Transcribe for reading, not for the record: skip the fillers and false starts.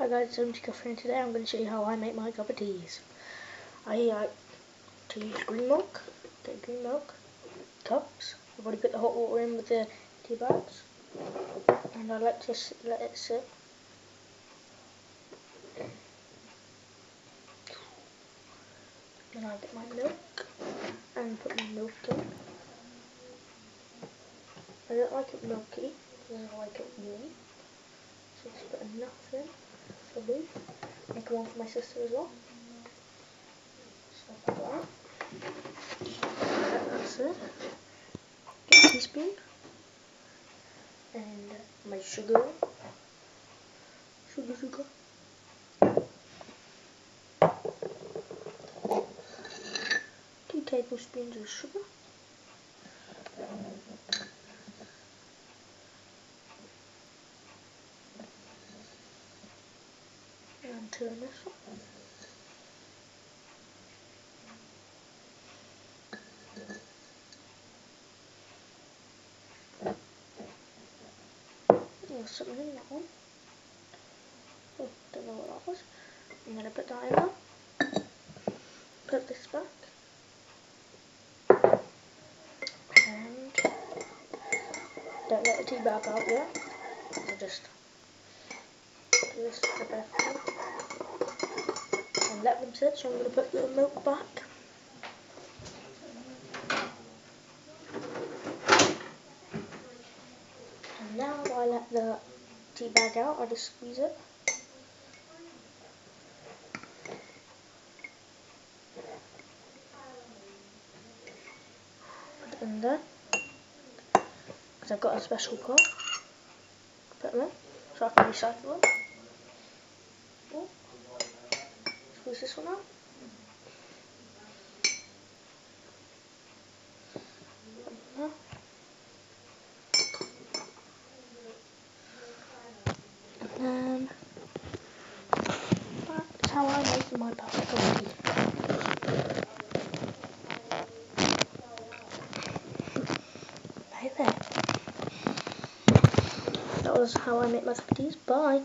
Hi guys, it's MT Coffee, and today I'm going to show you how I make my cup of teas. I like to use green milk. Get green milk cups. I've already put the hot water in with the tea bags, and I like to let it sit. Then I get my milk and put my milk in. I don't like it milky, because I like it warm. So just put enough in for me. Make one for my sister as well. So I put that. That's it. Get a teaspoon. And my sugar. Sugar. 2 tablespoons of sugar. And turn this on. There's something in that one. Oh, don't know what that was. I'm going to put that in there. Put this back. And don't let the tea bag out yet. I'll just do this to the back and let them sit. So I'm going to put the milk back. And now I let the tea bag out, I just squeeze it. Put it in there. Because I've got a special pot. Put them in so I can recycle them. Oh. Squeeze this one out. And that's how I make my cup of tea. Right there. That was how I make my cup of teas. Bye.